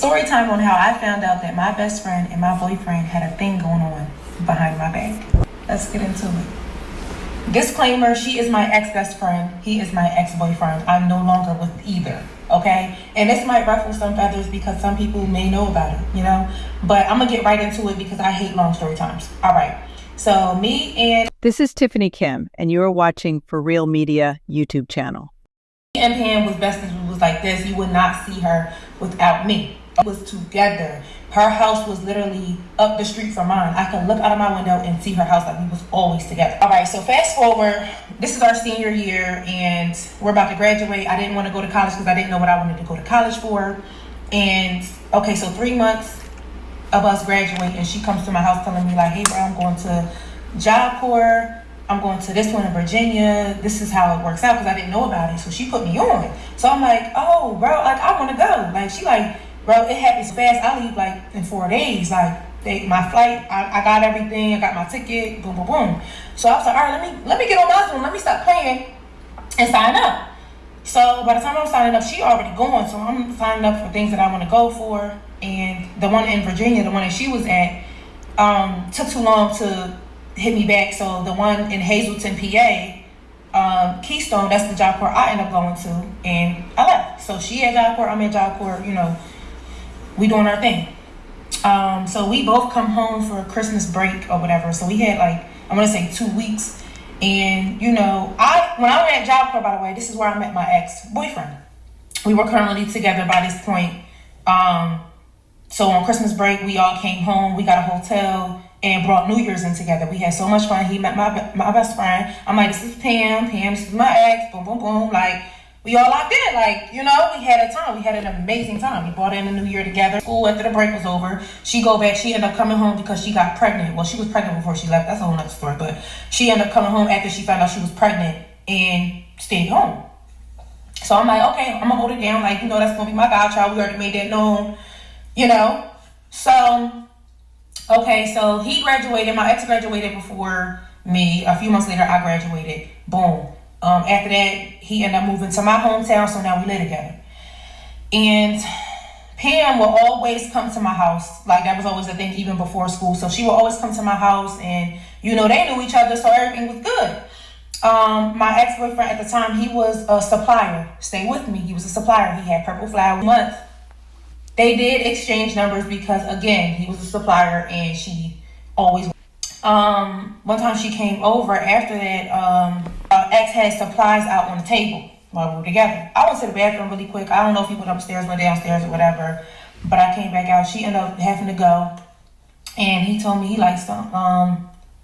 Story time on how I found out that my best friend and my boyfriend had a thing going on behind my back. Let's get into it. Disclaimer, she is my ex-best friend. He is my ex-boyfriend. I'm no longer with either, okay? And this might ruffle some feathers because some people may know about it, you know? But I'm gonna get right into it because I hate long story times. All right, so me and... This is Tiffany Kim, and you are watching For Real Media YouTube channel. And Pam was besties. We was like this. You would not see her without me. We was together. Her house was literally up the street from mine. I could look out of my window and see her house. Like, we was always together. All right, so fast forward. This is our senior year, and we're about to graduate. I didn't want to go to college because I didn't know what I wanted to go to college for. And okay, so 3 months of us graduating, she comes to my house telling me like, hey bro, I'm going to Job Corps. I'm going to this one in Virginia. This is how it works out, because I didn't know about it. So she put me on. So I'm like, oh, bro, like, I want to go. Like, she like, bro, it happens fast. I leave, like, in 4 days. Like, my flight, I got everything. I got my ticket, boom, boom, boom. So I was like, all right, let me get on my Zoom. Let me stop playing and sign up. So by the time I'm signing up, she already going. So I'm signing up for things that I want to go for. And the one in Virginia, the one that she was at, took too long to hit me back. So the one in Hazleton, PA, Keystone, that's the Job Corps I end up going to, and I left. So she at Job Corps, I'm at Job Corps, you know, we doing our thing. So we both come home for Christmas break or whatever. So we had like, I'm gonna say 2 weeks. And you know, when I went at Job Corps, by the way, this is where I met my ex-boyfriend. We were currently together by this point. So on Christmas break, we all came home, we got a hotel, and brought New Year's in together. We had so much fun. He met my best friend. I'm like, this is Pam, this is my ex, boom, boom, boom. Like, we all locked in. Like, you know, we had a time. We had an amazing time. We brought in the New Year together. School after the break was over. She go back. She ended up coming home because she got pregnant. Well, she was pregnant before she left. That's a whole nother story. But she ended up coming home after she found out she was pregnant and stayed home. So I'm like, okay, I'm gonna hold it down. Like, you know, that's gonna be my godchild. We already made that known, you know. So okay, so he graduated. My ex graduated before me. A few months later, I graduated. Boom. After that, he ended up moving to my hometown, so now we live together. And Pam will always come to my house. Like, that was always a thing even before school. So she will always come to my house, and, you know, they knew each other, so everything was good. My ex-boyfriend at the time, he was a supplier. Stay with me. He was a supplier. He had Purple Flower month. They did exchange numbers because, again, he was a supplier and she always... one time she came over after that, ex had supplies out on the table while we were together. I went to the bathroom really quick. I don't know if he went upstairs, went downstairs or whatever, but I came back out. She ended up having to go, and he told me he liked some,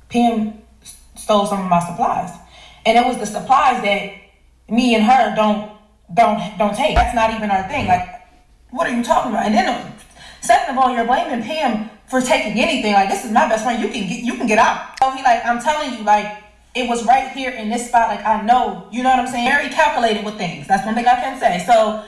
Pam stole some of my supplies. And it was the supplies that me and her don't take. That's not even our thing. Like, what are you talking about? And then, second of all, you're blaming Pam for taking anything. Like, this is my best friend. You can get out. So he like, I'm telling you, like, it was right here in this spot. Like, I know, you know what I'm saying? Very calculated with things. That's one thing I can say. So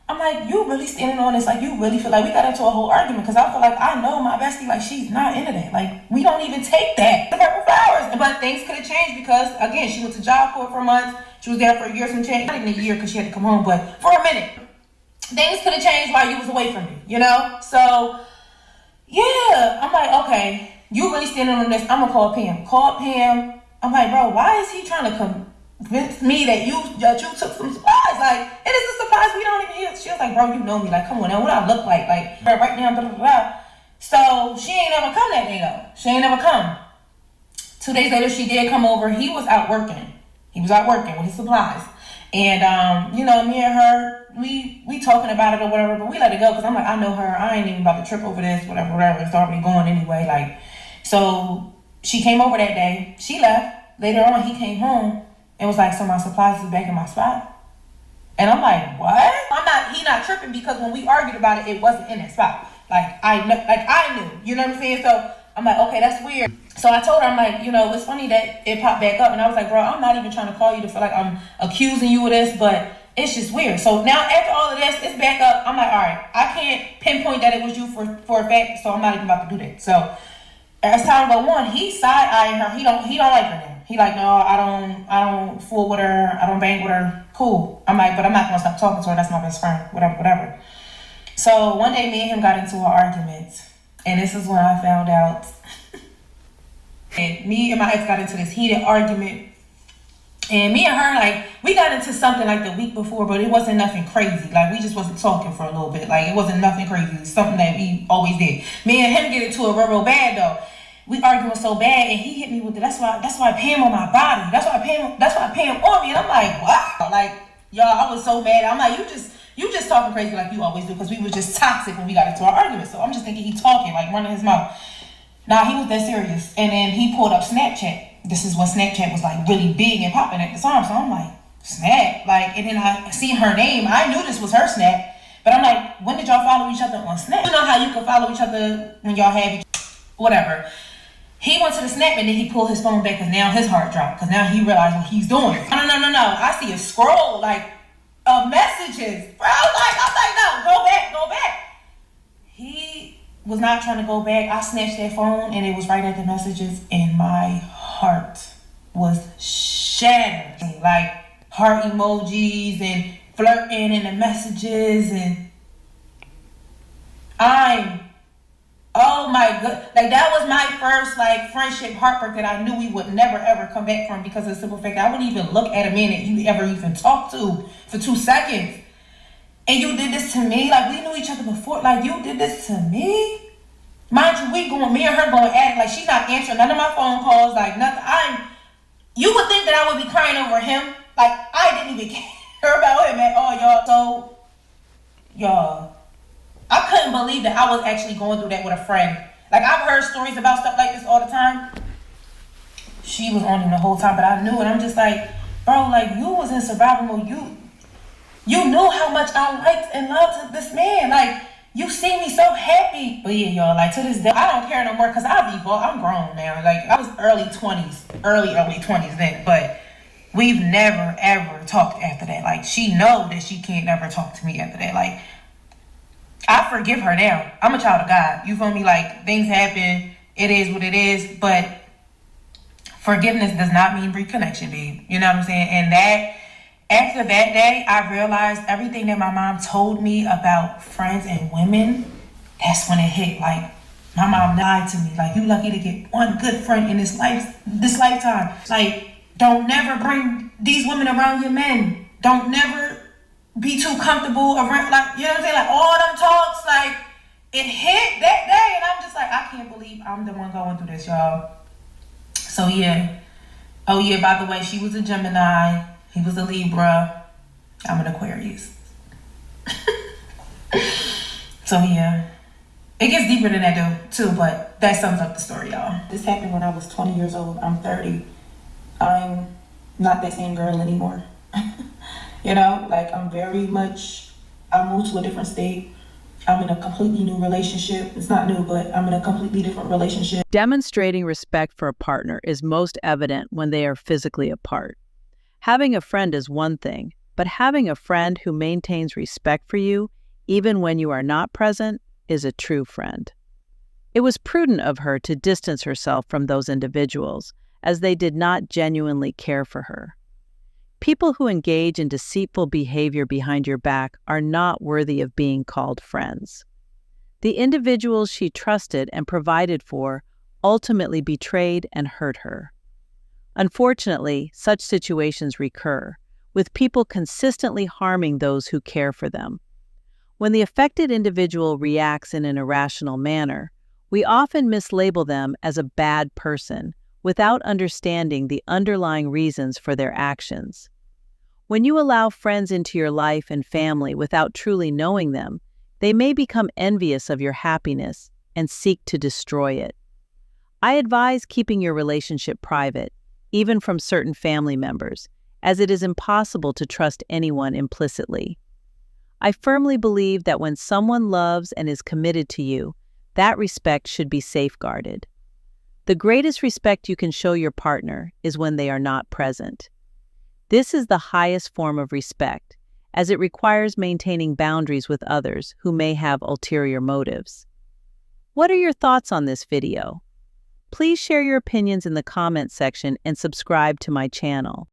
I'm like, you really standing on this? Like, you really feel like we got into a whole argument? Because I feel like I know my bestie. Like, she's not into that. Like, we don't even take that. The Purple Flowers. But things could have changed because, again, she went to Job Corps for months. She was there for a year, some change. Not even a year because she had to come home, but for a minute. Things could have changed while you was away from me, you know? So, yeah, I'm like, okay, you really standing on this. I'm going to call Pam. Call Pam. I'm like, bro, why is he trying to convince me that you took some supplies? Like, it is the supplies we don't even use. She was like, bro, you know me. Like, come on now, what I look like? Like, right now, blah, blah, blah. So, she ain't never come that day, though. She ain't never come. 2 days later, she did come over. He was out working. He was out working with his supplies. And, you know, me and her, we talking about it or whatever, but we let it go because I'm like, I know her. I ain't even about to trip over this, whatever. It's already going anyway. Like, so she came over that day. She left. Later on, he came home and was like, so my supplies is back in my spot. And I'm like, what? He not tripping because when we argued about it, it wasn't in that spot. Like, I knew, you know what I'm saying? So I'm like, okay, that's weird. So I told her, I'm like, you know, it's funny that it popped back up. And I was like, bro, I'm not even trying to call you to feel like I'm accusing you of this, but it's just weird. So now after all of this, it's back up. I'm like, all right, I can't pinpoint that it was you for a fact, so I'm not even about to do that. So as time go on, he side-eyeing her. He don't like her now. He like, no, I don't fool with her. I don't bang with her. Cool. I'm like, but I'm not gonna stop talking to her. That's my best friend. Whatever. So one day me and him got into an argument. And this is when I found out. And me and my ex got into this heated argument. And me and her, like, we got into something like the week before, but it wasn't nothing crazy. Like, we just wasn't talking for a little bit. Like, it wasn't nothing crazy. It's something that we always did. Me and him get into it real bad, though. We arguing so bad, and he hit me with it. That's why I pay him on my body. That's why I pay him on me. And I'm like, what? Like, y'all, I was so mad. I'm like, you just talking crazy like you always do, because we was just toxic when we got into our argument. So I'm just thinking he talking, like, running his mouth. Nah, he was that serious. And then he pulled up Snapchat. This is when Snapchat was like really big and popping at the time. So I'm like, Snap? Like, and then I see her name. I knew this was her Snap. But I'm like, when did y'all follow each other on Snap? You know how you can follow each other when y'all have whatever. He went to the Snap and then he pulled his phone back because now his heart dropped. Because now he realized what he's doing. No. I see a scroll like of messages. Bro, I'm like, no, go back. He was not trying to go back. I snatched that phone and it was right at the messages, and my heart was shattered. Like heart emojis and flirting in the messages, and oh my god, like that was my first like friendship heartbreak that I knew we would never ever come back from, because of the simple fact that I wouldn't even look at a man that you ever even talked to for 2 seconds. And you did this to me? Like, we knew each other before. Like, you did this to me? Mind you, me and her going at it. Like, she's not answering none of my phone calls. Like, nothing. You would think that I would be crying over him. Like, I didn't even care about him at all, y'all. So, y'all, I couldn't believe that I was actually going through that with a friend. Like, I've heard stories about stuff like this all the time. She was on him the whole time, but I knew it. I'm just like, bro, like, you was in survival mode. You knew how much I liked and loved this man. Like, you see me so happy. But yeah, y'all, like, to this day, I don't care no more because I've evolved. I'm grown now. Like, I was early 20s then. But we've never, ever talked after that. Like, she know that she can't never talk to me after that. Like, I forgive her now. I'm a child of God. You feel me? Like, things happen. It is what it is. But forgiveness does not mean reconnection, babe. You know what I'm saying? And after that day, I realized everything that my mom told me about friends and women, that's when it hit. Like, my mom lied to me. Like, you lucky to get one good friend in this lifetime. Like, don't never bring these women around your men. Don't never be too comfortable around, like, you know what I'm saying? Like, all them talks, like, it hit that day, and I'm just like, I can't believe I'm the one going through this, y'all. So, yeah. Oh, yeah, by the way, she was a Gemini. He was a Libra. I'm an Aquarius. So yeah, it gets deeper than that though too, but that sums up the story, y'all. This happened when I was 20 years old. I'm 30. I'm not that same girl anymore. You know, like I moved to a different state. I'm in a completely new relationship. It's not new, but I'm in a completely different relationship. Demonstrating respect for a partner is most evident when they are physically apart. Having a friend is one thing, but having a friend who maintains respect for you, even when you are not present, is a true friend. It was prudent of her to distance herself from those individuals, as they did not genuinely care for her. People who engage in deceitful behavior behind your back are not worthy of being called friends. The individuals she trusted and provided for ultimately betrayed and hurt her. Unfortunately, such situations recur, with people consistently harming those who care for them. When the affected individual reacts in an irrational manner, we often mislabel them as a bad person without understanding the underlying reasons for their actions. When you allow friends into your life and family without truly knowing them, they may become envious of your happiness and seek to destroy it. I advise keeping your relationship private, even from certain family members, as it is impossible to trust anyone implicitly. I firmly believe that when someone loves and is committed to you, that respect should be safeguarded. The greatest respect you can show your partner is when they are not present. This is the highest form of respect, as it requires maintaining boundaries with others who may have ulterior motives. What are your thoughts on this video? Please share your opinions in the comments section and subscribe to my channel.